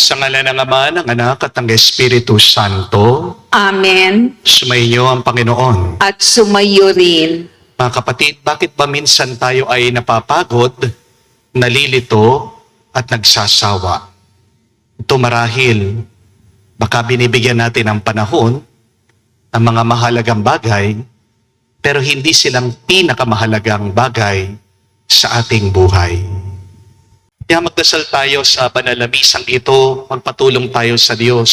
Sa ngalan ng Ama, ng Anak, at ng Espiritu Santo. Amen. Sumainyo ang Panginoon. At sumayo rin. Mga kapatid, bakit ba minsan tayo ay napapagod, nalilito, at nagsasawa? Ito marahil, baka binibigyan natin ng panahon ng mga mahalagang bagay, pero hindi silang pinakamahalagang bagay sa ating buhay. Kaya magdasal tayo sa banal na misang ito, magpatulong tayo sa Diyos.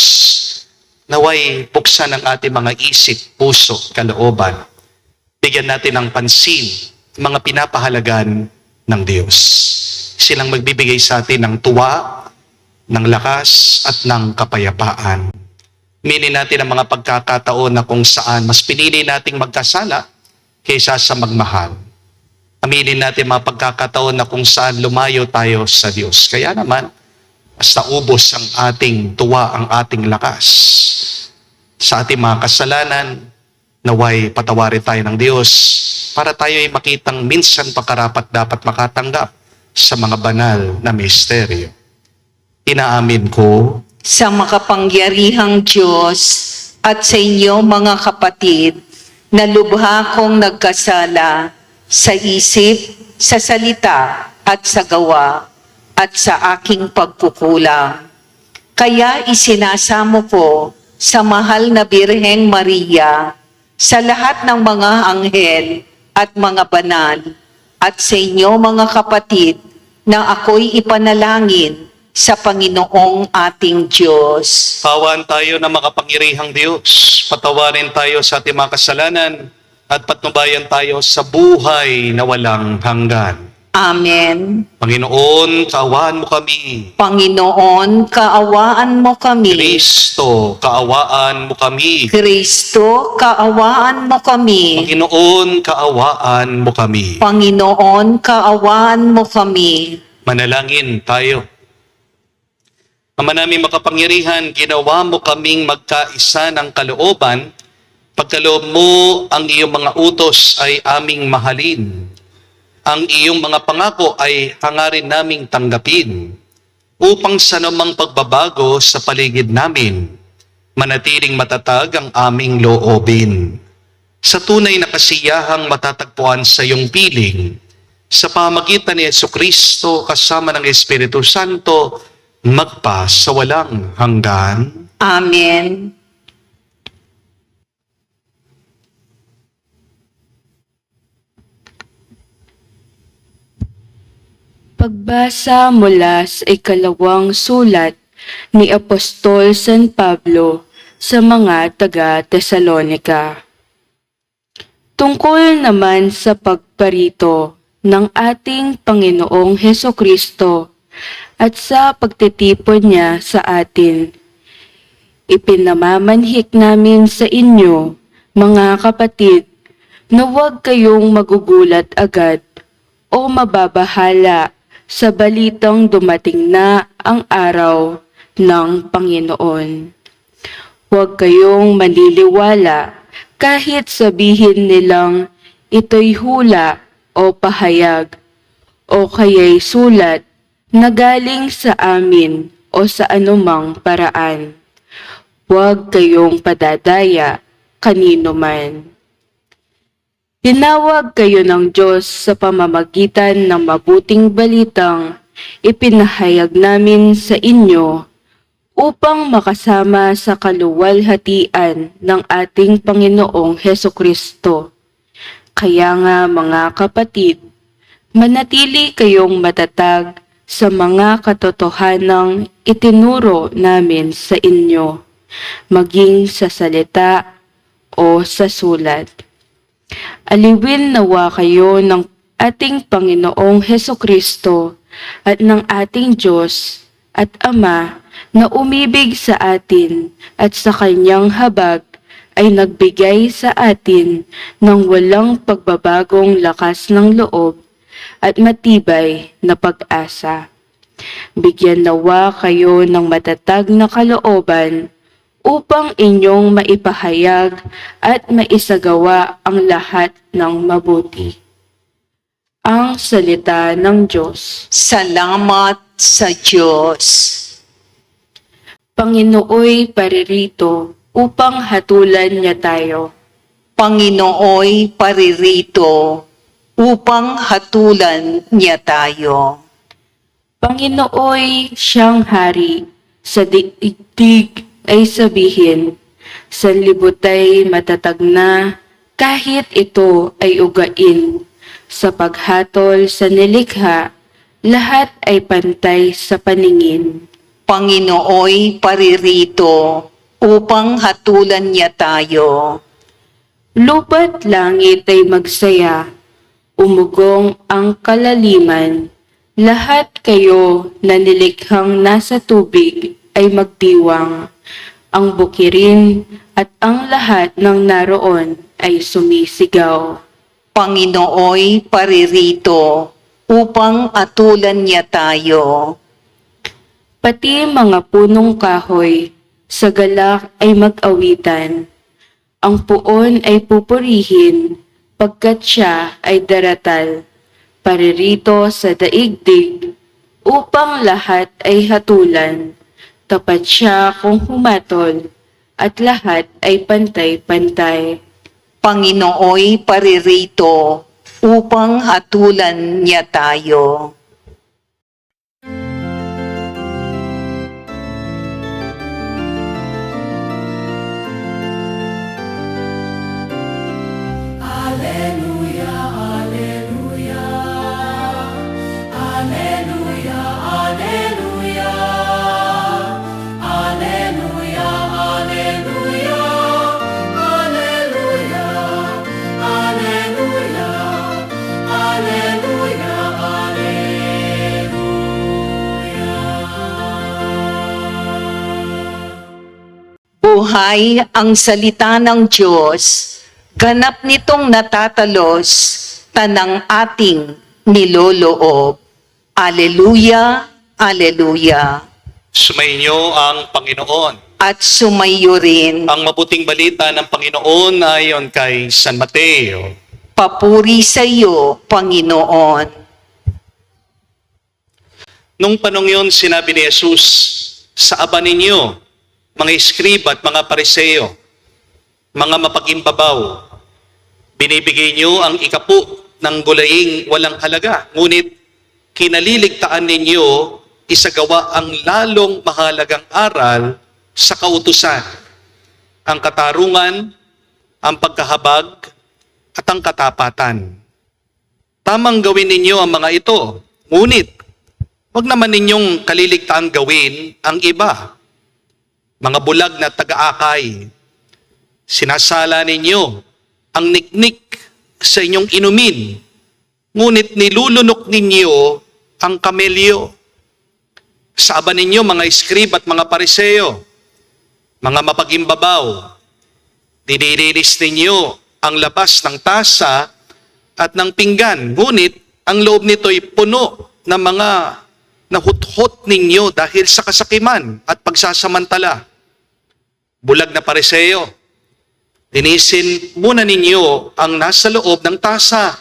Naway buksan ang ating mga isip, puso, kalooban. Bigyan natin ng pansin mga pinapahalagan ng Diyos. Silang magbibigay sa atin ng tuwa, ng lakas, at ng kapayapaan. Mili natin ang mga pagkakataon na kung saan mas pinili nating magkasala kaysa sa magmahal. Aminin natin mga pagkakataon na kung saan lumayo tayo sa Diyos. Kaya naman, mas naubos ang ating tuwa, ang ating lakas. Sa ating mga kasalanan, naway patawarin tayo ng Diyos para tayo ay makitang minsan pakarapat dapat makatanggap sa mga banal na misteryo. Inaamin ko Sa makapangyarihang Diyos at sa inyo mga kapatid, na lubha kong nagkasala sa isip, sa salita, at sa gawa, at sa aking pagkukulang. Kaya isinasamo ko sa mahal na Birheng Maria, sa lahat ng mga anghel at mga banal, at sa inyo mga kapatid, na ako'y ipanalangin sa Panginoong ating Diyos. Pawaan tayo ng makapangyarihang Diyos. Patawarin tayo sa ating mga kasalanan at patnubayan tayo sa buhay na walang hanggan. Amen. Panginoon, kaawaan mo kami. Panginoon, kaawaan mo kami. Kristo, kaawaan mo kami. Kristo, kaawaan mo kami. Panginoon, kaawaan mo kami. Panginoon, kaawaan mo kami. Manalangin tayo. Ama namin makapangyarihan, ginawa mo kaming magkaisa ng kalooban. Pagkaloob mo, ang iyong mga utos ay aming mahalin. Ang iyong mga pangako ay hangarin naming tanggapin. Upang sa namang pagbabago sa paligid namin, manatiling matatag ang aming loobin. Sa tunay na kasiyahang matatagpuan sa iyong piling, sa pamagitan ni Jesucristo kasama ng Espiritu Santo, magpa sa walang hanggan. Amen. Pagbasa mula sa ikalawang sulat ni Apostol San Pablo sa mga taga-Tesalonika. Tungkol naman sa pagparito ng ating Panginoong Hesukristo at sa pagtitipon niya sa atin, ipinamamanhik namin sa inyo, mga kapatid, na huwag kayong magugulat agad o mababahala sa balitang dumating na ang araw ng Panginoon. Huwag kayong maniniwala kahit sabihin nilang ito'y hula o pahayag o kaya'y sulat na galing sa amin o sa anumang paraan. Huwag kayong padadaya kanino man. Tinawag kayo ng Diyos sa pamamagitan ng mabuting balitang ipinahayag namin sa inyo upang makasama sa kaluwalhatian ng ating Panginoong Hesukristo. Kaya nga mga kapatid, manatili kayong matatag sa mga katotohanang itinuro namin sa inyo, maging sa salita o sa sulat. Aliwin nawa kayo ng ating Panginoong Hesukristo at ng ating Diyos at Ama na umibig sa atin at sa kanyang habag ay nagbigay sa atin ng walang pagbabagong lakas ng loob at matibay na pag-asa. Bigyan nawa kayo ng matatag na kalooban upang inyong maipahayag at maisagawa ang lahat ng mabuti. Ang salita ng Diyos. Salamat sa Diyos. Panginooy paririto upang hatulan niya tayo. Panginooy paririto upang hatulan niya tayo. Panginooy siyang hari, sa digdig ay sabihin, sa libutay matatag na, kahit ito ay ugain. Sa paghatol sa nilikha, lahat ay pantay sa paningin. Panginooy paririto upang hatulan niya tayo. Lupa't langit ay magsaya, umugong ang kalaliman. Lahat kayo na nilikhang nasa tubig ay magdiwang. Ang bukirin at ang lahat ng naroon ay sumisigaw. Panginooy paririto upang hatulan niya tayo. Pati mga punong kahoy sa galak ay mag-awitan. Ang puon ay pupurihin pagkat siya ay daratal. Paririto sa daigdig upang lahat ay hatulan. Tapat siya kung humatol at lahat ay pantay-pantay. Panginooy paririto upang hatulan niya tayo. Buhay ang salita ng Diyos, ganap nitong natatalos, tanang ating niloloob. Aleluya, aleluya. Sumainyo ang Panginoon. At sumayo rin, Ang mabuting balita ng Panginoon ayon kay San Mateo. papuri sa iyo, Panginoon. Nung panong yun, sinabi ni Jesus, sa aba ninyo, mga iskriba at mga pariseo, mga mapagimbabaw, binibigay nyo ang ikapu ng gulaing walang halaga, ngunit kinaliligtaan ninyo isagawa ang lalong mahalagang aral sa kautusan, ang katarungan, ang pagkahabag, at ang katapatan. Tamang gawin ninyo ang mga ito, ngunit huwag naman ninyong kaliligtaan gawin ang iba. Mga bulag na taga-akay, sinasala ninyo ang niknik sa inyong inumin, ngunit nilulunok ninyo ang kamelyo. Sa aba ninyo mga iskrib at mga pariseo, mga mapagimbabaw, dinilinis ninyo ang labas ng tasa at ng pinggan, ngunit ang loob nito'y puno ng mga nahuthot ninyo dahil sa kasakiman at pagsasamantala. Bulag na pariseo, linisin muna ninyo ang nasa loob ng tasa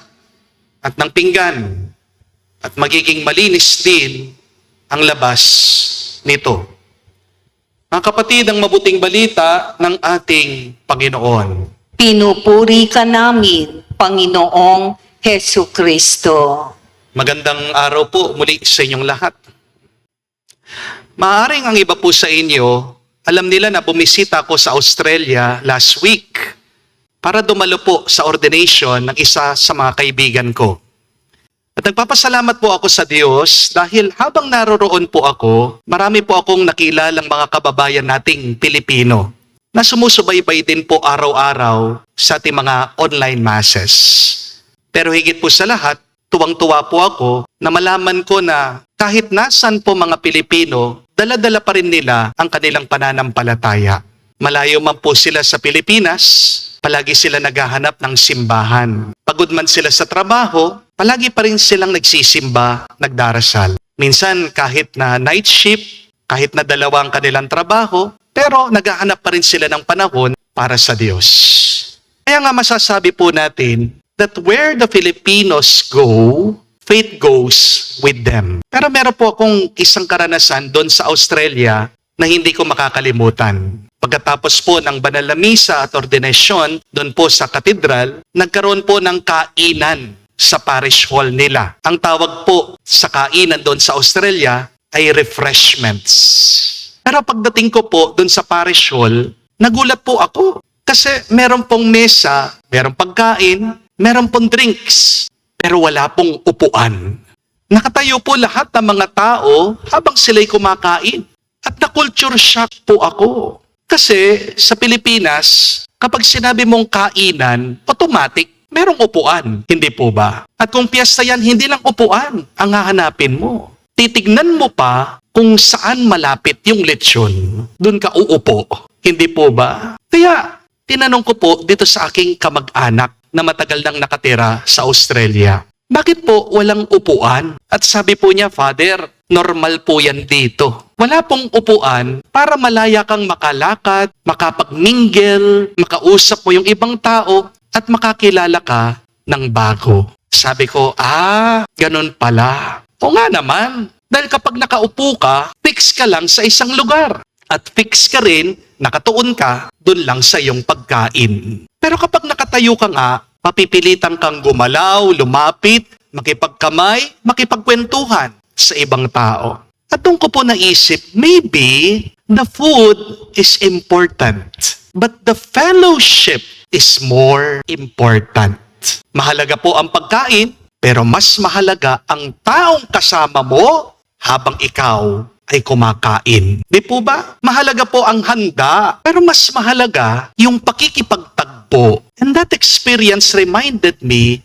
at ng pinggan at magiging malinis din ang labas nito. Mga kapatid, ang mabuting balita ng ating Panginoon. Pinupuri ka namin, Panginoong Hesu Kristo. Magandang araw po muli sa inyong lahat. Maaring ang iba po sa inyo, alam nila na bumisita ako sa Australia last week para dumalo po sa ordination ng isa sa mga kaibigan ko. At nagpapasalamat po ako sa Diyos dahil habang naroroon po ako, marami po akong nakilalang mga kababayan nating Pilipino na sumusubaybay din po araw-araw sa ating mga online masses. Pero higit po sa lahat, tuwang-tuwa po ako na malaman ko na kahit nasan po mga Pilipino, dala-dala pa rin nila ang kanilang pananampalataya. Malayo man po sila sa Pilipinas, palagi sila naghahanap ng simbahan. Pagod man sila sa trabaho, palagi pa rin silang nagsisimba, nagdarasal. Minsan kahit na night shift, kahit na dalawa ang kanilang trabaho, pero naghahanap pa rin sila ng panahon para sa Diyos. Kaya nga masasabi po natin that where the Filipinos go, faith goes with them. Pero meron po akong isang karanasan doon sa Australia na hindi ko makakalimutan. Pagkatapos po ng banal na misa at ordinasyon doon po sa katedral, nagkaroon po ng kainan sa parish hall nila. Ang tawag po sa kainan doon sa Australia ay refreshments. Pero pagdating ko po doon sa parish hall, nagulat po ako. Kasi meron pong mesa, meron pagkain, meron pong drinks, pero wala pong upuan. Nakatayo po lahat ng mga tao habang sila'y kumakain. At na-culture shock po ako. Kasi sa Pilipinas, kapag sinabi mong kainan, automatic, merong upuan. Hindi po ba? At kung piyesta yan, hindi lang upuan ang hahanapin mo. Titignan mo pa kung saan malapit yung lechon. Doon ka uupo. Hindi po ba? Kaya, tinanong ko po dito sa aking kamag-anak na matagal nang nakatira sa Australia. Bakit po walang upuan? At sabi po niya, Father, normal po yan dito. Wala pong upuan para malaya kang makalakad, makapag-mingle, makausap mo yung ibang tao, at makakilala ka ng bago. Sabi ko, ganun pala. O nga naman, dahil kapag nakaupo ka, fix ka lang sa isang lugar. At fix ka rin, nakatuon ka, dun lang sa iyong pagkain. Pero kapag nakatayo ka nga, mapipilitan kang gumalaw, lumapit, makipagkamay, makipagkwentuhan sa ibang tao. At doon ko po naisip, maybe the food is important, but the fellowship is more important. Mahalaga po ang pagkain, pero mas mahalaga ang taong kasama mo habang ikaw ay kumakain. Di po ba? Mahalaga po ang handa, pero mas mahalaga yung pakikipagtagpo. And that experience reminded me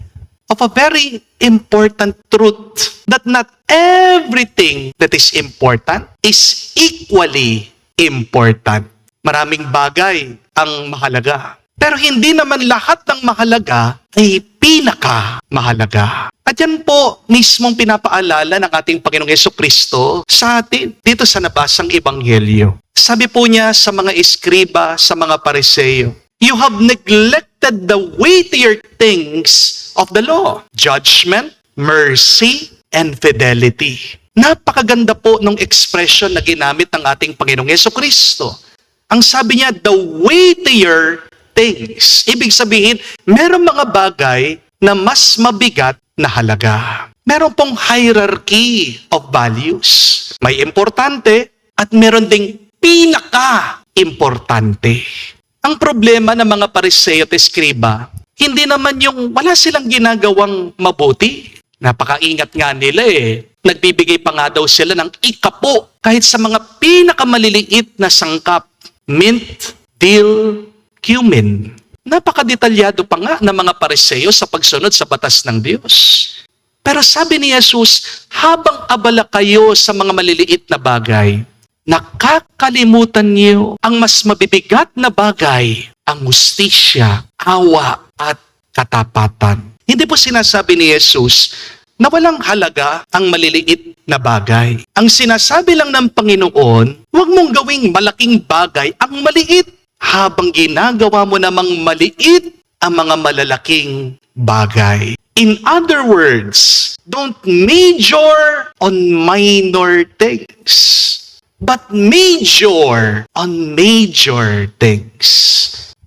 of a very important truth that not everything that is important is equally important. Maraming bagay ang mahalaga. Pero hindi naman lahat ng mahalaga ay pinaka-mahalaga. At yan po mismong pinapaalala ng ating Panginoong Jesucristo sa atin dito sa nabasang Ebanghelyo. Sabi po niya sa mga eskriba, sa mga Pariseo, you have neglected the weightier things of the law, judgment, mercy, and fidelity. Napakaganda po ng expression na ginamit ng ating Panginoong Jesucristo. Ang sabi niya, the weightier things. Ibig sabihin, merong mga bagay na mas mabigat na halaga. Meron pong hierarchy of values. May importante at meron ding pinaka-importante. Ang problema ng mga Pariseo at Eskriba, hindi naman yung wala silang ginagawang mabuti. Napakaingat nga nila Nagbibigay pa nga daw sila ng ikapo kahit sa mga pinakamaliliit na sangkap. Mint, dill, cumin. Napakadetalyado pa nga ng mga Pariseo sa pagsunod sa batas ng Diyos. Pero sabi ni Jesus, habang abala kayo sa mga maliliit na bagay, nakakalimutan niyo ang mas mabibigat na bagay, ang hustisya, awa, at katapatan. Hindi po sinasabi ni Jesus na walang halaga ang maliliit na bagay. Ang sinasabi lang ng Panginoon, huwag mong gawing malaking bagay ang maliit habang ginagawa mo namang maliit ang mga malalaking bagay. In other words, don't major on minor things, but major on major things.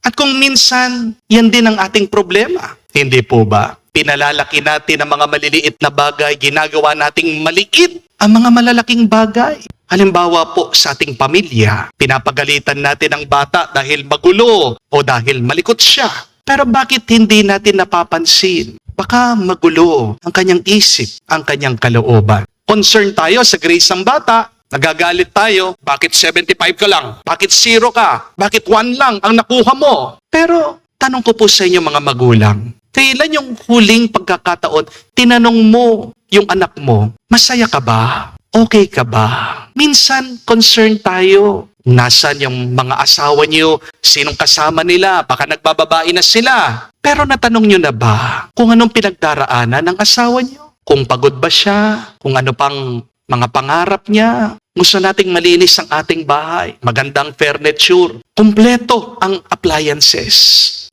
At kung minsan, yan din ang ating problema. Hindi po ba? Pinalalaki natin ang mga maliliit na bagay, ginagawa nating maliit ang mga malalaking bagay. Halimbawa po sa ating pamilya, pinapagalitan natin ang bata dahil magulo o dahil malikot siya. Pero bakit hindi natin napapansin? Baka magulo ang kanyang isip, ang kanyang kalooban. Concern tayo sa grades ng bata, nagagalit tayo, bakit 75 ka lang? Bakit 0 ka? Bakit 1 lang ang nakuha mo? Pero tanong ko po sa inyo mga magulang, kailan yung huling pagkakataon, tinanong mo yung anak mo, masaya ka ba? Okay ka ba? Minsan, concern tayo. Nasaan yung mga asawa niyo? Sinong kasama nila? Baka nagbababae na sila. Pero natanong niyo na ba kung anong pinagdaraanan ng asawa niyo? Kung pagod ba siya? Kung ano pang mga pangarap niya? Gusto nating malinis ang ating bahay. Magandang furniture. Kumpleto ang appliances.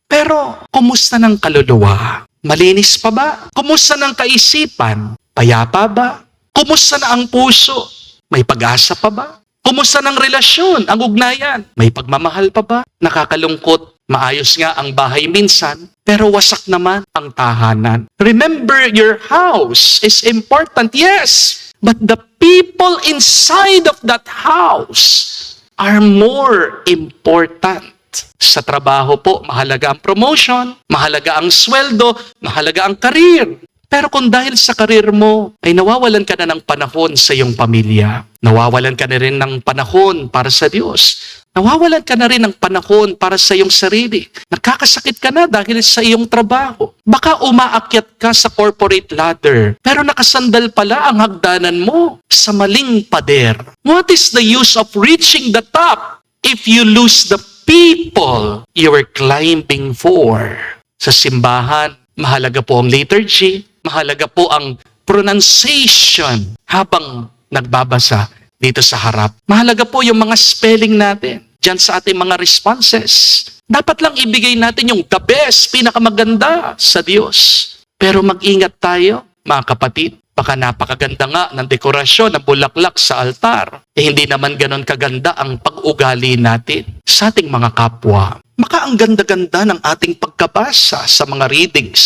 Pero, kumusta ng kaluluwa? Malinis pa ba? Kumusta ng kaisipan? Payapa ba? Kumusta na ang puso? May pag-asa pa ba? Kumusta ng relasyon, ang ugnayan? May pagmamahal pa ba? Nakakalungkot. Maayos nga ang bahay minsan, pero wasak naman ang tahanan. Remember, your house is important, yes. But the people inside of that house are more important. Sa trabaho po, mahalaga ang promotion, mahalaga ang sweldo, mahalaga ang karir. Pero kung dahil sa karir mo, ay nawawalan ka na ng panahon sa iyong pamilya. Nawawalan ka na rin ng panahon para sa Diyos. Nawawalan ka na rin ng panahon para sa iyong sarili. Nakakasakit ka na dahil sa iyong trabaho. Baka umaakyat ka sa corporate ladder, pero nakasandal pala ang hagdanan mo sa maling pader. What is the use of reaching the top if you lose the people you are climbing for? Sa simbahan, mahalaga po ang liturgy, mahalaga po ang pronunciation habang nagbabasa dito sa harap. Mahalaga po yung mga spelling natin dyan sa ating mga responses. Dapat lang ibigay natin yung the best, pinakamaganda sa Diyos. Pero mag-ingat tayo, mga kapatid. Baka napakaganda nga ng dekorasyon, ng bulaklak sa altar. Hindi naman ganon kaganda ang pag-ugali natin sa ating mga kapwa. Maka ang ganda-ganda ng ating pagkabasa sa mga readings.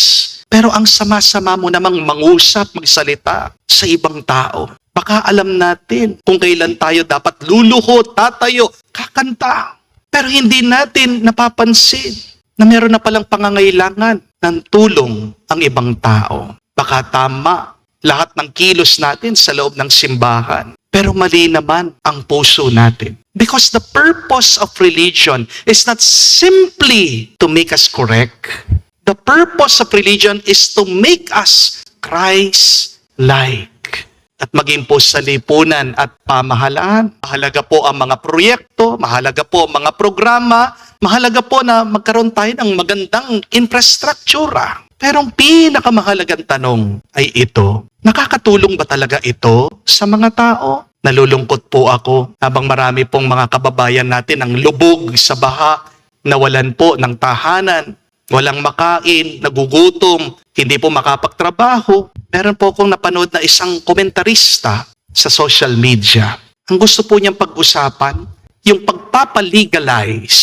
Pero ang sama-sama mo namang mangusap, magsalita sa ibang tao. Baka alam natin kung kailan tayo dapat luluhod, tatayo, kakanta. Pero hindi natin napapansin na meron na palang pangangailangan ng tulong ang ibang tao. Baka tama lahat ng kilos natin sa loob ng simbahan. Pero mali naman ang puso natin. Because the purpose of religion is not simply to make us correct. The purpose of religion is to make us Christ-like. At maging po sa lipunan at pamahalaan, mahalaga po ang mga proyekto, mahalaga po ang mga programa, mahalaga po na magkaroon tayo ng magandang infrastruktura. Pero ang pinakamahalagang tanong ay ito, nakakatulong ba talaga ito sa mga tao? Nalulungkot po ako habang marami pong mga kababayan natin ang lubog sa baha, nawalan po ng tahanan, walang makain, nagugutom, hindi po makapagtrabaho. Meron po akong napanood na isang komentarista sa social media. Ang gusto po niyang pag-usapan, yung pagpapalegalize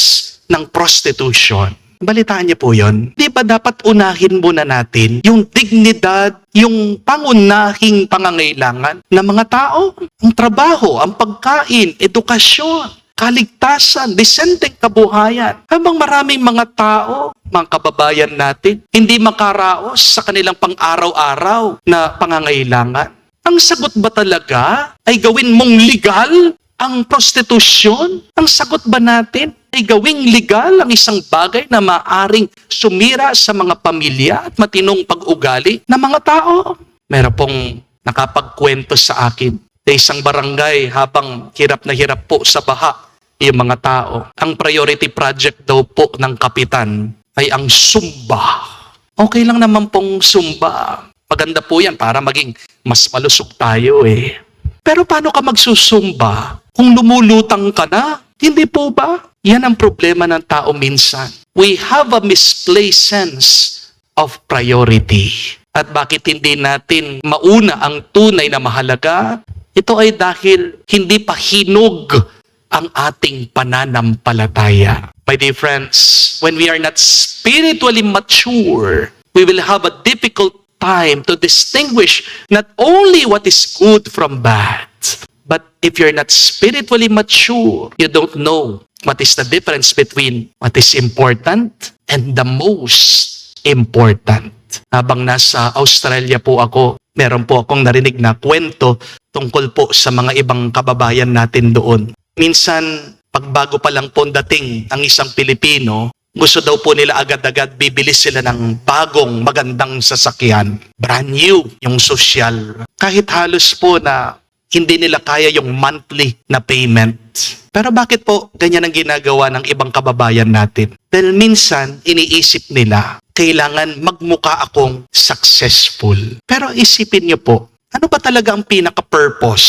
ng prostitution. Balitaan niyo po yun. Di ba dapat unahin muna natin yung dignidad, yung pangunahing pangangailangan ng mga tao? Ang trabaho, ang pagkain, edukasyon, kaligtasan, disenteng kabuhayan. Habang maraming mga tao, mga kababayan natin, hindi makaraos sa kanilang pang-araw-araw na pangangailangan. Ang sagot ba talaga ay gawin mong legal ang prostitusyon? Ang sagot ba natin ay gawing legal ang isang bagay na maaring sumira sa mga pamilya at matinong pag-ugali ng mga tao? Meron pong nakapagkwento sa akin sa isang barangay habang hirap na hirap po sa baha yung mga tao. Ang priority project daw po ng kapitan ay ang Zumba. Okay lang naman pong Zumba. Maganda po yan para maging mas malusog tayo eh. Pero paano ka magsusumba kung lumulutang ka na? Hindi po ba? Yan ang problema ng tao minsan. We have a misplaced sense of priority. At bakit hindi natin mauna ang tunay na mahalaga? Ito ay dahil hindi pa hinog ang ating pananampalataya. My dear friends, when we are not spiritually mature, we will have a difficult time to distinguish not only what is good from bad, but if you're not spiritually mature, you don't know what is the difference between what is important and the most important. Habang nasa Australia po ako, meron po akong narinig na kwento tungkol po sa mga ibang kababayan natin doon. Minsan, pagbago pa lang po dating ang isang Pilipino, gusto daw po nila agad-agad bibili sila ng bagong magandang sasakyan. Brand new, yung social. Kahit halos po na hindi nila kaya yung monthly na payment. Pero bakit po ganyan ang ginagawa ng ibang kababayan natin? Dahil minsan, iniisip nila, kailangan magmukha akong successful. Pero isipin niyo po, ano ba talaga ang pinaka-purpose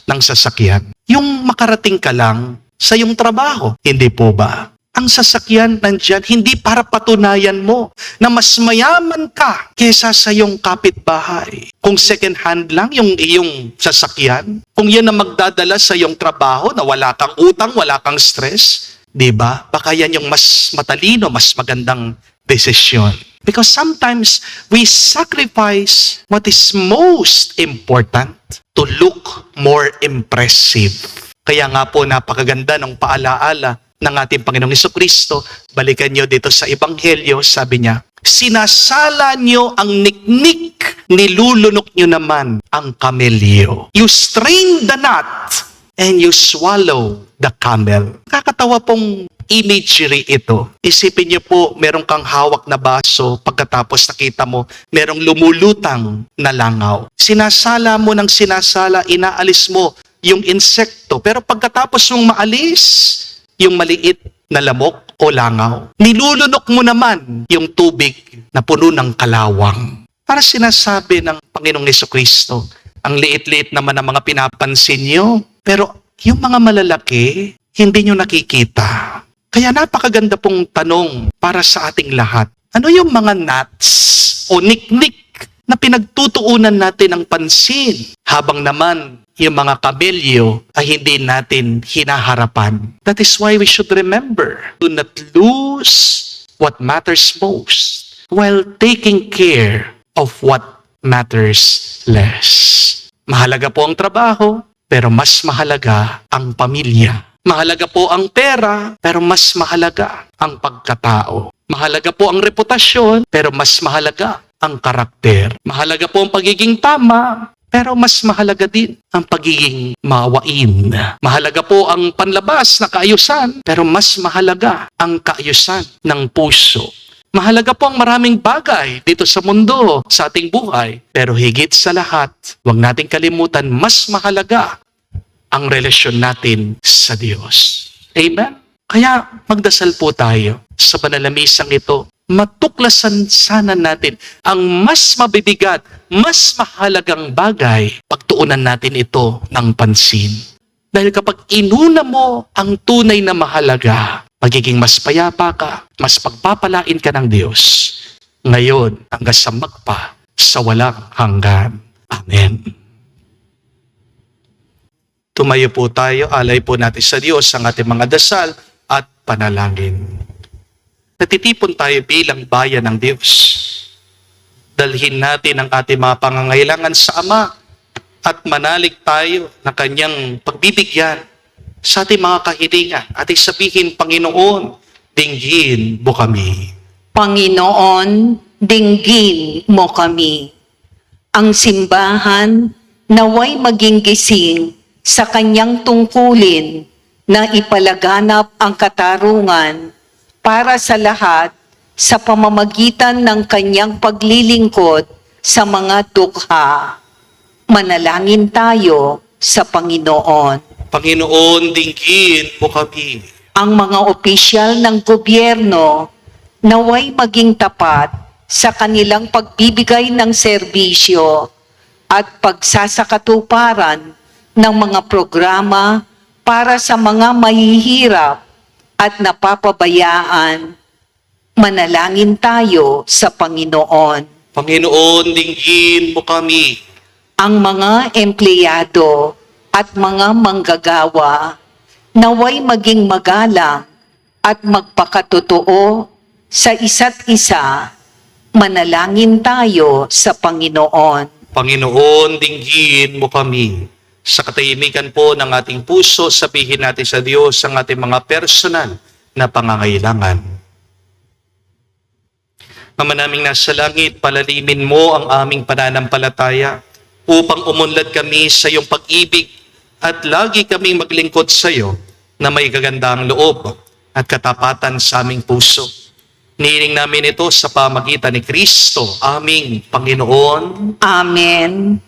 ng sasakyan? Yung makarating ka lang sa iyong trabaho, hindi po ba? Ang sasakyan nandyan, hindi para patunayan mo na mas mayaman ka kesa sa iyong kapitbahay. Kung second hand lang yung iyong sasakyan, kung yan ang magdadala sa iyong trabaho na wala kang utang, wala kang stress, di ba? Baka yan yung mas matalino, mas magandang desisyon. Because sometimes we sacrifice what is most important to look more impressive. Kaya nga po napakaganda ng paalaala ng ating Panginoong Hesukristo. Balikan nyo dito sa Ebanghelyo, sabi niya, sinasala nyo ang niknik, nilulunok nyo naman ang kamelyo. You strain the gnat and you swallow the camel. Kakatawa pong imagery ito. Isipin niyo po, meron kang hawak na baso, pagkatapos nakita mo, merong lumulutang na langaw. Sinasala mo ng sinasala, inaalis mo yung insekto, pero pagkatapos mong maalis, yung maliit na lamok o langaw, nilulunok mo naman yung tubig na puno ng kalawang. Para sinasabi ng Panginoong Hesukristo, ang liit-liit naman ang mga pinapansin nyo, pero yung mga malalaki, hindi nyo nakikita. Kaya napakaganda pong tanong para sa ating lahat. Ano yung mga nuts o niknik na pinagtutuunan natin ng pansin, habang naman yung mga kamelyo ay hindi natin hinaharapan? That is why we should remember, do not lose what matters most while taking care of what matters less. Mahalaga po ang trabaho, pero mas mahalaga ang pamilya. Mahalaga po ang pera, pero mas mahalaga ang pagkatao. Mahalaga po ang reputasyon, pero mas mahalaga ang karakter. Mahalaga po ang pagiging tama, pero mas mahalaga din ang pagiging maawain. Mahalaga po ang panlabas na kaayusan, pero mas mahalaga ang kaayusan ng puso. Mahalaga po ang maraming bagay dito sa mundo, sa ating buhay. Pero higit sa lahat, huwag nating kalimutan, mas mahalaga ang relasyon natin sa Diyos. Amen? Kaya magdasal po tayo sa panalamisang ito. Matuklasan sana natin ang mas mabibigat, mas mahalagang bagay. Pagtuunan natin ito ng pansin. Dahil kapag inuna mo ang tunay na mahalaga, magiging mas payapa ka, mas pagpapalain ka ng Diyos. Ngayon, hanggang sa magpa, sa walang hanggan. Amen. Tumayo po tayo, alay po natin sa Diyos ang ating mga dasal at panalangin. Natitipon tayo bilang bayan ng Diyos. Dalhin natin ang ating mga pangangailangan sa Ama at manalig tayo na Kanyang pagbibigyan sa ating mga kahilingan. Ating sabihin, Panginoon, dinggin mo kami. Panginoon, dinggin mo kami. Ang simbahan naway maging gising sa kanyang tungkulin na ipalaganap ang katarungan para sa lahat sa pamamagitan ng kanyang paglilingkod sa mga dukha. Manalangin tayo sa Panginoon. Panginoon, dinggin mo kami. Ang mga opisyal ng gobyerno naway maging tapat sa kanilang pagbibigay ng serbisyo at pagsasakatuparan ng mga programa para sa mga mahihirap at napapabayaan. Manalangin tayo sa Panginoon. Panginoon, dinggin mo kami. Ang mga empleyado at mga manggagawa naway maging magalang at magpakatotoo sa isa't isa. Manalangin tayo sa Panginoon. Panginoon, dinggin mo kami. Sa katahimikan po ng ating puso, sabihin natin sa Diyos ang ating mga personal na pangangailangan. Ama naming nasa langit, palalimin mo ang aming pananampalataya upang umunlad kami sa iyong pag-ibig at lagi kaming maglingkod sa iyo na may kagandang loob at katapatan sa aming puso. Nihiling namin ito sa pamagitan ni Kristo, aming Panginoon. Amen.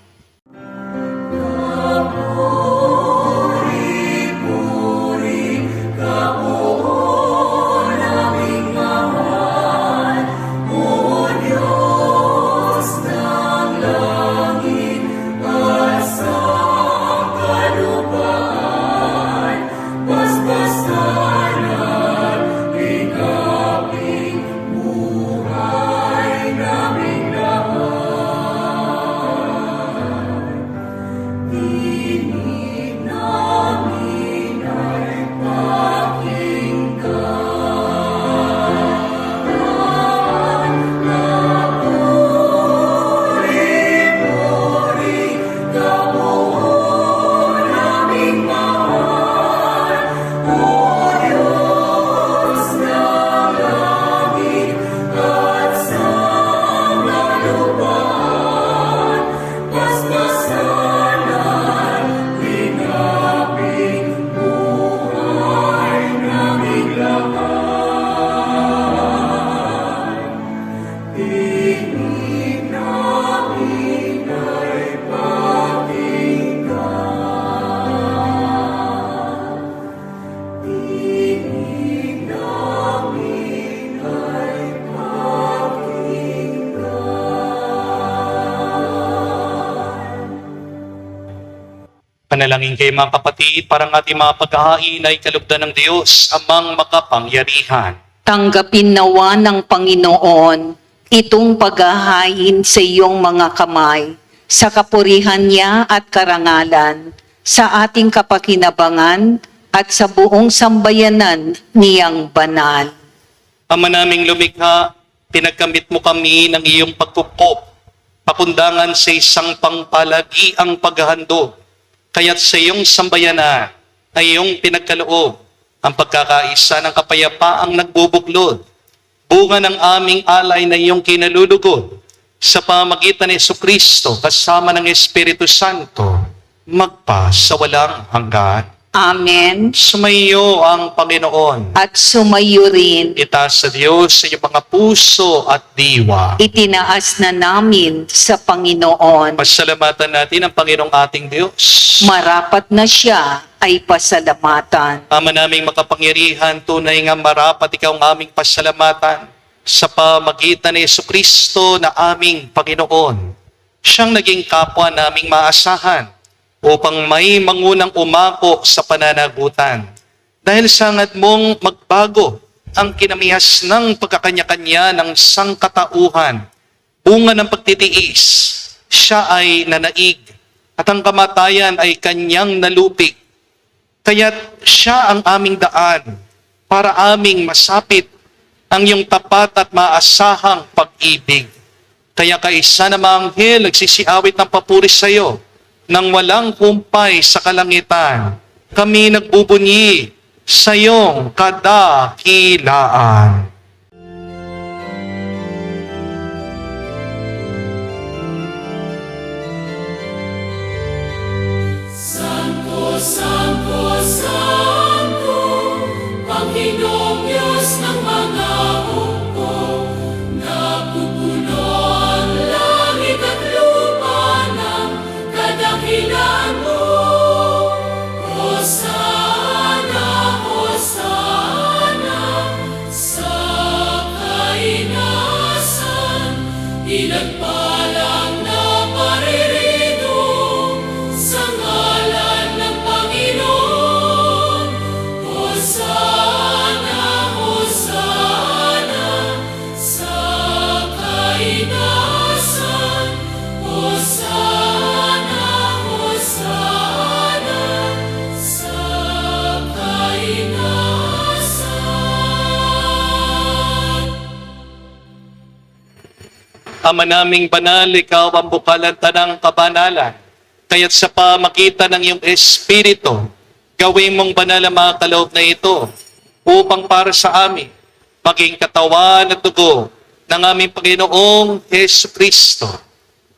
Manalangin kayo mga kapatid, parang ating mga paghahain ay kalugdan ng Diyos, amang makapangyarihan. Tanggapin nawa ng Panginoon itong paghahain sa iyong mga kamay, sa kapurihan niya at karangalan, sa ating kapakinabangan at sa buong sambayanan niyang banal. Ama naming lumikha, pinagkamit mo kami ng iyong pagpupop, pakundangan sa isang pangpalagiang paghahandog. Kaya't sa iyong sambayanan ay iyong pinagkaloob ang pagkakaisa ng kapayapaang nagbubuklod, bunga ng aming alay na iyong kinalulugod sa pamamagitan ni Jesucristo kasama ng Espiritu Santo, magpa sa walang hanggan. Amen. Sumayo ang Panginoon. At sumayo rin, Itaas sa Diyos sa iyong mga puso at diwa. itinaas na namin sa Panginoon. Pasalamatan natin ang Panginoong ating Diyos. Marapat na siya ay pasalamatan. Ama naming makapangyarihan, tunay nga marapat ikaw ang aming pasalamatan sa pamagitan ni Jesucristo na aming Panginoon. Siyang naging kapwa naming maasahan upang may mangunang umako sa pananagutan. Dahil sangad mong magbago ang kinamihas ng pagkakanya-kanya ng sangkatauhan, bunga ng pagtitiis, siya ay nanaig at ang kamatayan ay kanyang nalupig. Kaya't siya ang aming daan para aming masapit ang iyong tapat at maasahang pag-ibig. Kaya kaisa na mga anghel nagsisiawit ng papuri sa iyo, nang walang humpay sa kalangitan, kami nagbubunyi sa iyong kadakilaan. Santo, Santo, Santo, Panginoong Diyos ng mga hukbo, napupuno ang langit at lupa ng kadakilan mo. Hosana, Hosana, sa kainasan, pinagpalang na paririto sa ngalan ng Panginoon. Hosana, Hosana, sa kainasan. Hosana, Hosana, sa kainasan. Ama naming banal, ikaw ang bukalan tanang kabanalan. Kaya't sa pamagitan ng iyong Espiritu, gawin mong banal ang mga kaloob na ito upang para sa amin maging katawan at dugo ng aming Panginoong Hesus Kristo.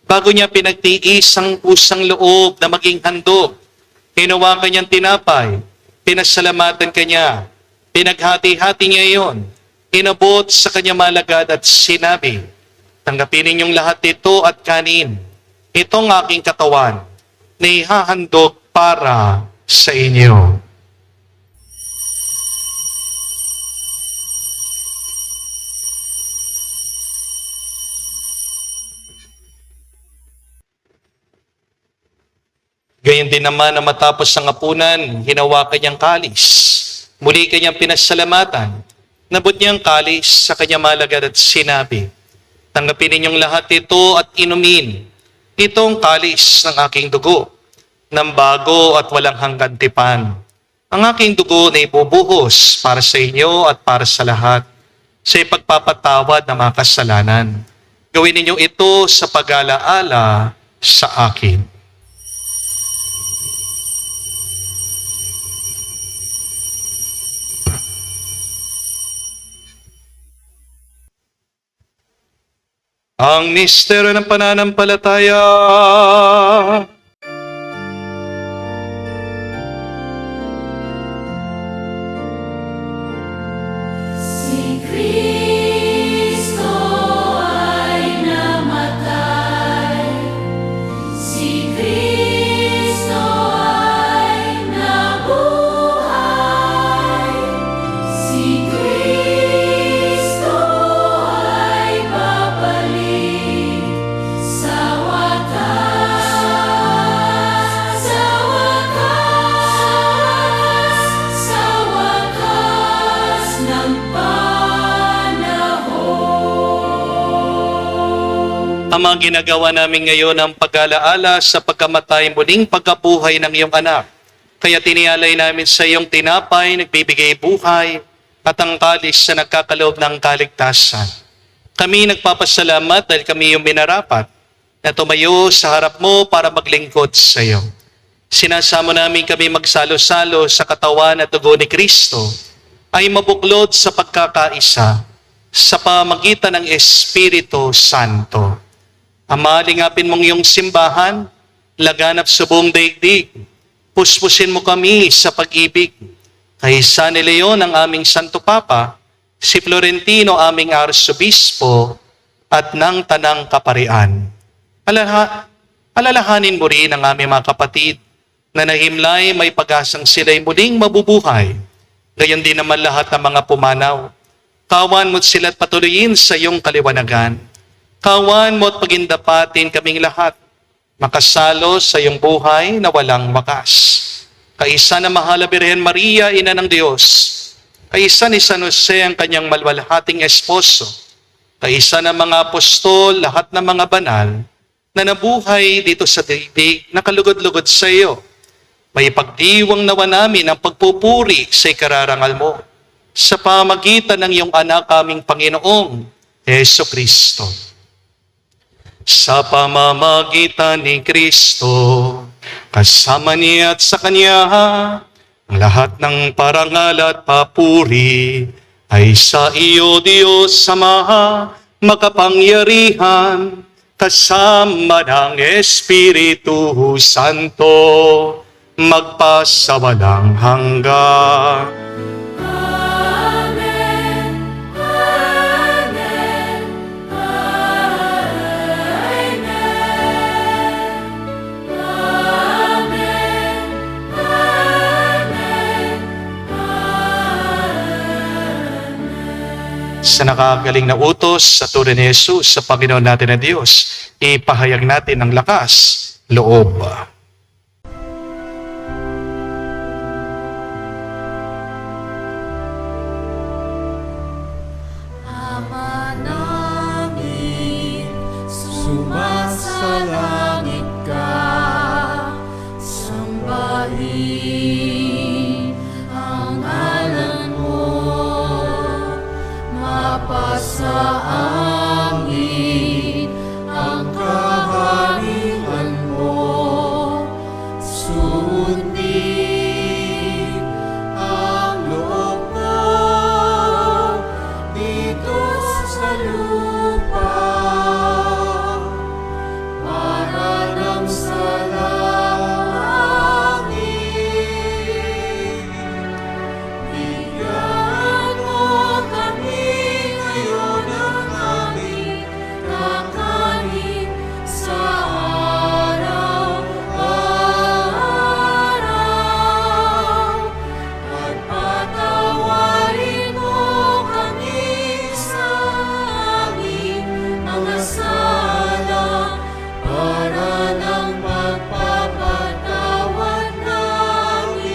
Bago niya pinagtiis ang pusang loob na maging handog, hinawa kanyang tinapay, pinasalamatan kanya, pinaghati-hati niya iyon, inabot sa kanyang malagad at sinabi, tanggapin ninyong lahat ito at kanin. Itong aking katawan na ihahandog para sa inyo. Gayon din naman na matapos ang hapunan, hinawakan niyang kalis. Muli kanyang pinasalamatan. Nabot niyang kalis sa kanyang malagad at sinabi, tanggapin ninyong lahat ito at inumin. Itong kalis ng aking dugo, ng bago at walang hanggan tipan. Ang aking dugo na ibubuhos para sa inyo at para sa lahat, sa ipagpapatawad ng mga kasalanan. Gawin ninyo ito sa pag-alaala sa akin. Ang misteryo ng pananampalataya. Si Kristo ay namatay, si Kristo ay nabuhay, si Kristo ay babalik sa wakas. Ama, ginagawa namin ngayon ang pag-alaala sa pagkamatay muling pagkabuhay ng iyong anak. Kaya tinialay namin sa iyong tinapay, nagbibigay buhay, at ang kalis na nagkakaloob ng kaligtasan. Kami nagpapasalamat dahil kami yung minarapat na tumayo sa harap mo para maglingkod sa iyo. Sinasamo namin kami magsalo-salo sa katawan at dugo ni Kristo ay mabuklod sa pagkakaisa sa pamagitan ng Espiritu Santo. Ama, lingapin mong iyong simbahan, laganap sa buong daigdig. Puspusin mo kami sa pag-ibig. Kay San Leon ang aming Santo Papa, si Florentino aming Arsobispo, at ng Tanang Kaparian. Alalahanin mo rin ang aming mga kapatid na nahimlay may pag-asang sila'y muling mabubuhay. Gayon din naman lahat ng mga pumanaw. Kawan mo't sila't patuloyin sa iyong kaliwanagan. Kawan mo't pagindapatin kaming lahat. Makasalo sa iyong buhay na walang wakas. Kaisa na mahal na Birhen Maria, Ina ng Diyos. Kaisa ni San Jose, ang kanyang malwalhating esposo. Kaisa ng mga apostol, lahat ng mga banal, na nabuhay dito sa daigdig, nakalugod-lugod sa iyo. May pagdiwang nawa namin ang pagpupuri sa ikararangal mo sa pamagitan ng iyong anak aming Panginoong Heso Kristo. Sa pamamagitan ni Kristo, kasama niya at sa Kanya, ang lahat ng parangal at papuri ay sa iyo, Diyos Ama, makapangyarihan, kasama ng Espiritu Santo, magpasawalang hanggan. Amen, Amen, Amen, Amen, Amen. Sa nakagaling na utos sa tunay ni Jesus sa Panginoon natin na Diyos, ipahayag natin ang lakas, loob. Ama namin, sumasalangit ka, sambahin ang ngalan mo, mapasa amin ang kaharian mo, sundin ang loob mo dito sa lupa para nang sa langit. Bigyan mo kami ngayon ng aming kakanin sa araw-araw, at patawarin mo kami sa aming mga sala para ng pagpapatawad namin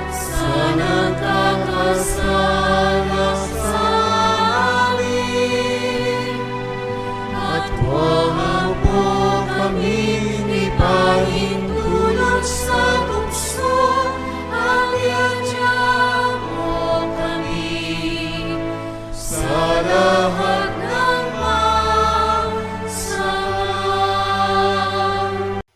sa nagkakasala sa amin. At huwag mo kaming ipahintulot sa tukso, at iadya mo kami sa lahat ng masama.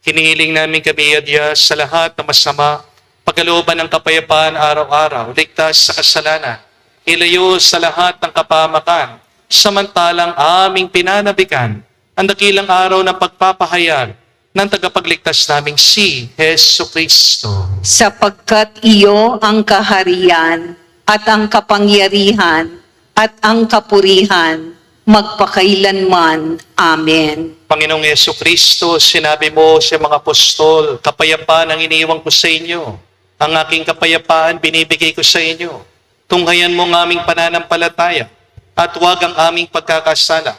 Hinihiling namin kami, Adya, sa lahat ng masama, pagkalooban ng kapayapaan araw-araw, ligtas sa kasalanan, ilayo sa lahat ng kapahamakan, samantalang aming pinanabikan ang dakilang araw ng pagpapahayag ng tagapagligtas naming si Heso Kristo. Sapagkat iyo ang kaharian at ang kapangyarihan at ang kapurihan magpakailanman. Amen. Panginoong Heso Kristo, sinabi mo sa mga apostol, kapayapaan ang iniiwan ko sa inyo. Ang aking kapayapaan binibigay ko sa inyo. Tunghayan mo ang aming pananampalataya at huwag ang aming pagkakasala.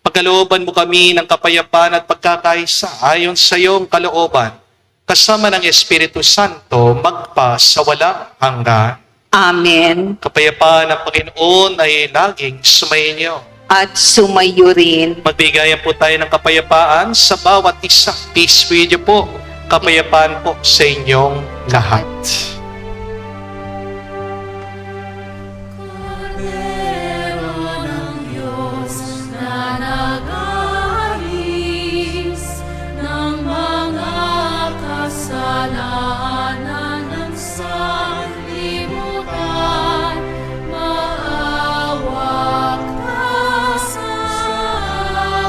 Pagkalooban mo kami ng kapayapaan at pagkakaisa ayon sa iyong kalooban, kasama ng Espiritu Santo magpa sa walang hanggan. Amen. Kapayapaan ng Panginoon ay laging sumainyo. at sumayo rin. Magbigayan po tayo ng kapayapaan sa bawat isa. Peace with you po. Kapayapaan po sa inyong lahat. Kordero ng Diyos na nag-aalis ng mga kasalanan ng sanlibutan, maawa ka sa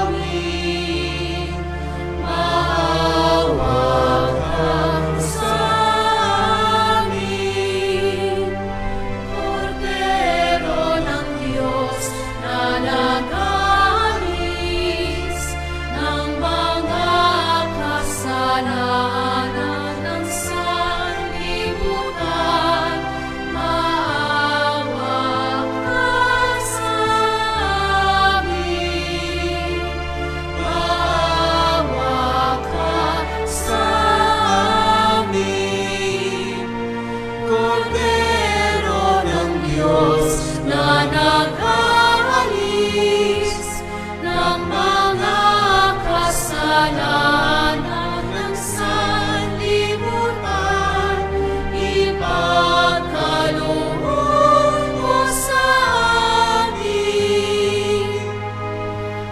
amin. Maawa ka sa amin. Kordero ng Diyos na nag-aalis ng mga kasalanan ng sanlibutan, maawa ka sa amin. Maawa ka sa amin. Kordero ng Diyos na nag-aalis ng mga kasalanan ng sanlibutan, ipagkaloob mo sa amin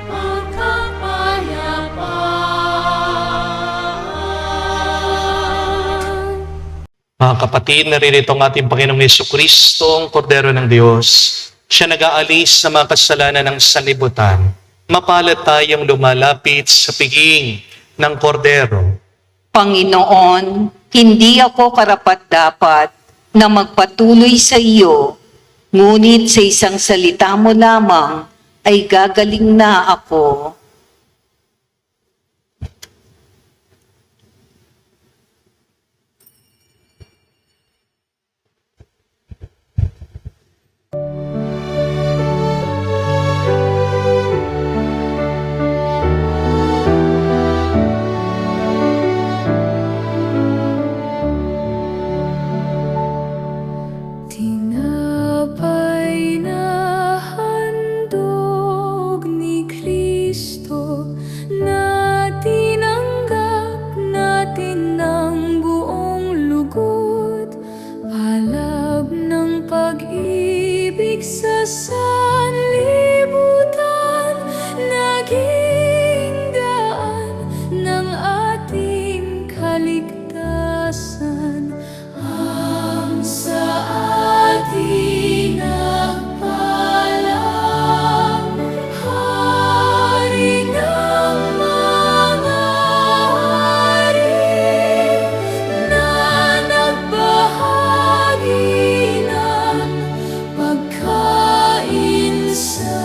ang kapayapaan. Mga kapatid, naririto ang ating Panginoong Jesucristo, ang Kordero ng Diyos. Siya nag-aalis sa mga kasalanan ng sanlibutan. Mapalad tayong lumalapit sa piging ng Kordero. Panginoon, hindi ako karapat-dapat na magpatuloy sa iyo, ngunit sa isang salita mo lamang ay gagaling na ako. Tinapay na handog ni Kristo, na tinanggap natin ng buong lugod, alab ng pag-ibig sa sanlibutan, naging daan ng ating kaligtasan. Ang sa ating nagpalang Hari ng mga hari, na nagbahagi ng pagkain sa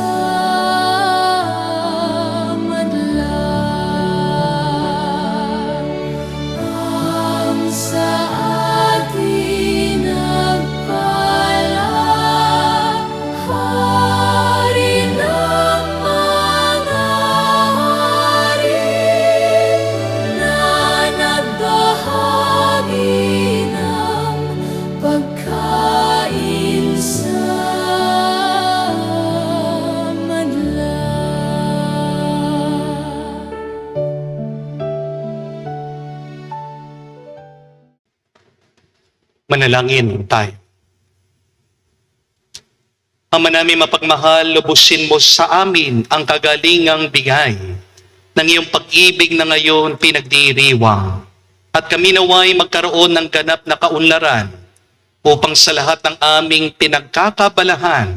madla. Ang sa atin nagpalang Hari ng mga hari, na nagbahagi ng pagkain sa madla. Manalangin tayo. Ama namin mapagmahal, lubusin mo sa amin ang kagalingang bigay ng iyong pag-ibig na ngayon pinagdiriwang. At kami naway magkaroon ng ganap na kaunlaran upang sa lahat ng aming pinagkakabalahan,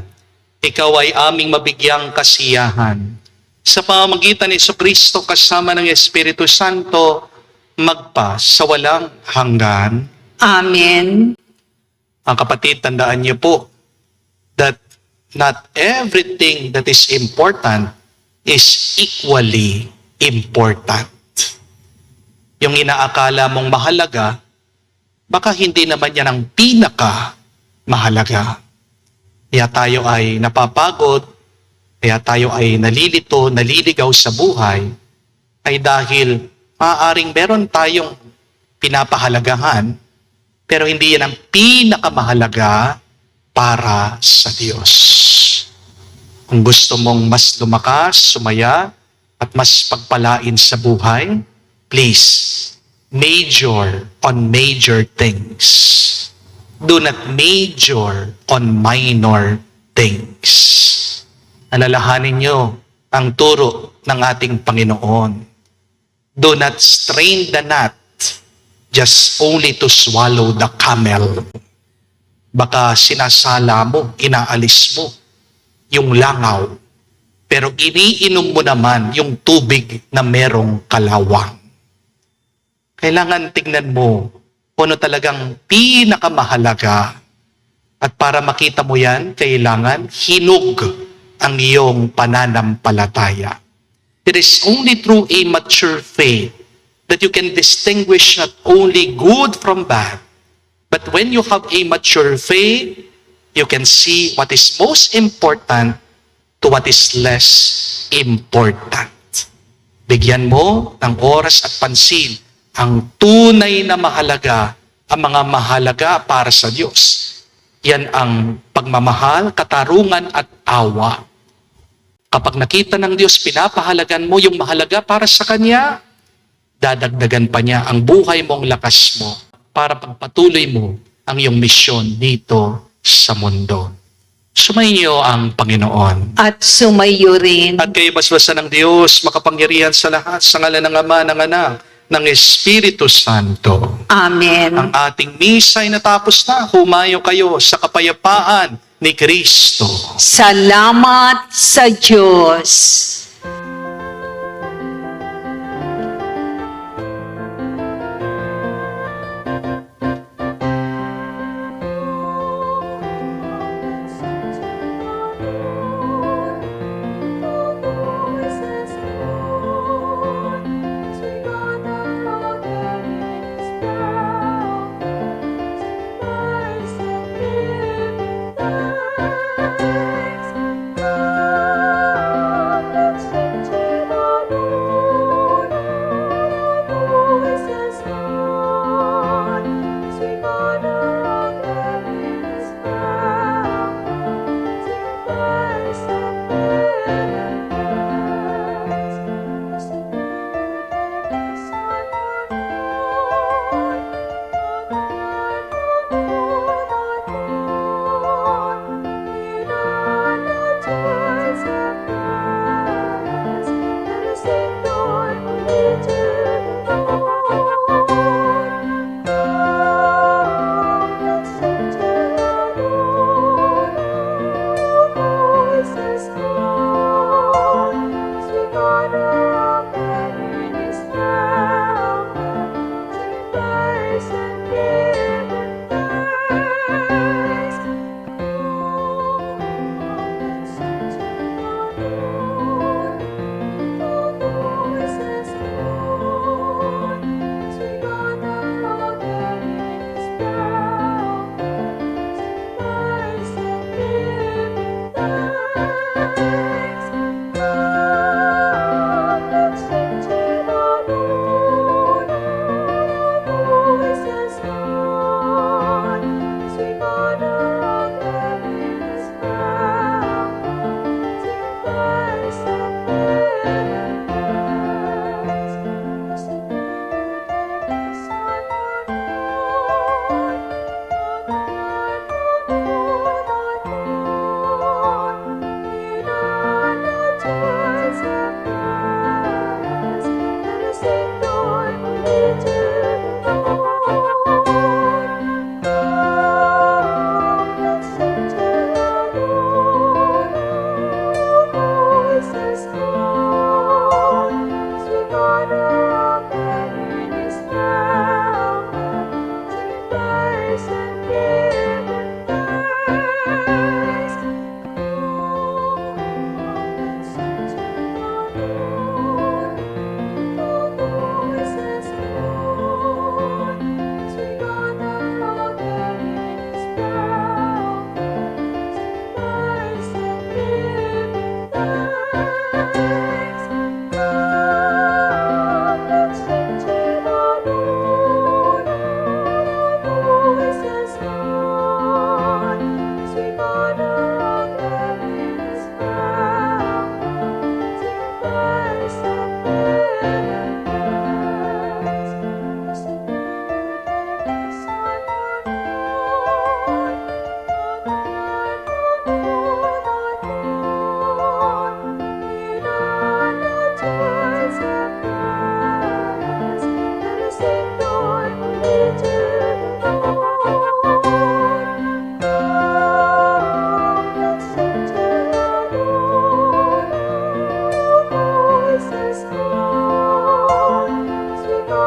ikaw ay aming mabigyang kasiyahan. Sa pamamagitan ni Jesucristo kasama ng Espiritu Santo, magpa sa walang hanggan. Amen. Ang kapatid, tandaan niyo po that not everything that is important is equally important. Yung inaakala mong mahalaga, baka hindi naman yan ang pinaka mahalaga. Kaya tayo ay napapagod, kaya tayo ay nalilito, naliligaw sa buhay, ay dahil maaaring meron tayong pinapahalagahan, pero hindi yan ang pinakamahalaga para sa Diyos. Kung gusto mong mas lumakas, sumaya, at mas pagpalain sa buhay, please, major on major things. Do not major on minor things. Alalahanin nyo ang turo ng ating Panginoon. Do not strain the gnat just only to swallow the camel. Baka sinasala mo, inaalis mo yung langaw, pero iniinom mo naman yung tubig na merong kalawang. Kailangan tignan mo kung ano talagang pinakamahalaga. At para makita mo yan, kailangan hinug ang iyong pananampalataya. It is only through a mature faith that you can distinguish not only good from bad, but when you have a mature faith, you can see what is most important to what is less important. Bigyan mo ng oras at pansin ang tunay na mahalaga, ang mga mahalaga para sa Diyos. Yan ang pagmamahal, katarungan at awa. Kapag nakita ng Diyos, pinapahalagan mo yung mahalaga para sa Kanya, dadagdagan pa niya ang buhay mong lakas mo para pagpatuloy mo ang iyong misyon dito sa mundo. Sumainyo ang Panginoon. At sumayo rin. At kayo basbasan ng Diyos, makapangyarihan sa lahat, sa ngalan ng Ama, ng Anak, ng Espiritu Santo. Amen. Ang ating misa ay natapos na. Humayo kayo sa kapayapaan ni Kristo. Salamat sa Diyos.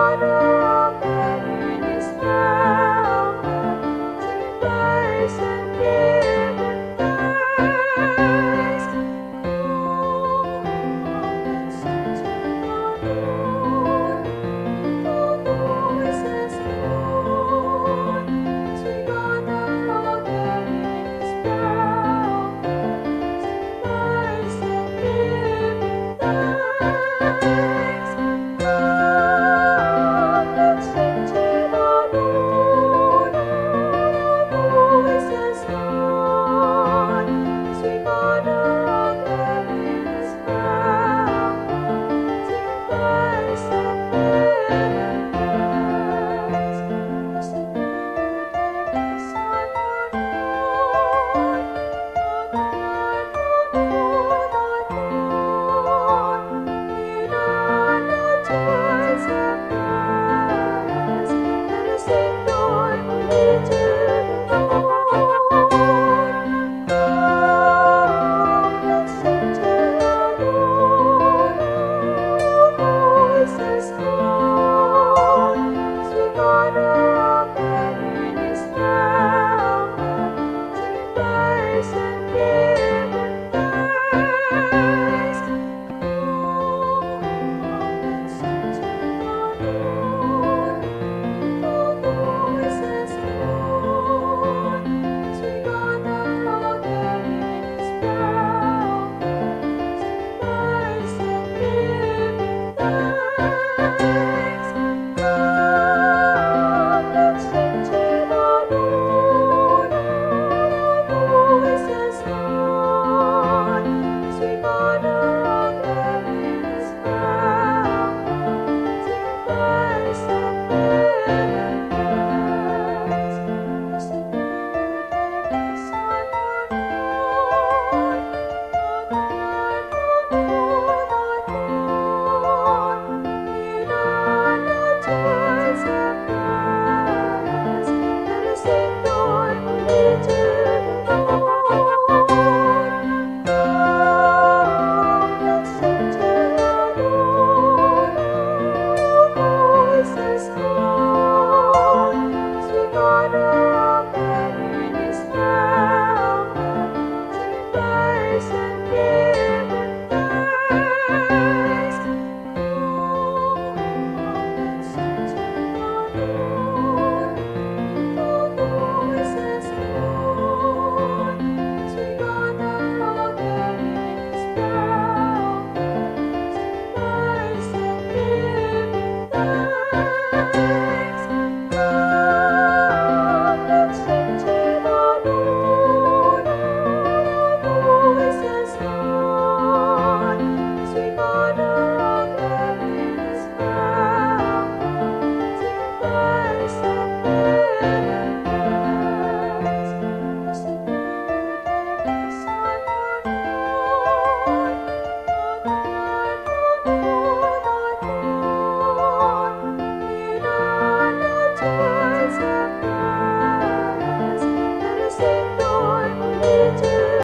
Amen.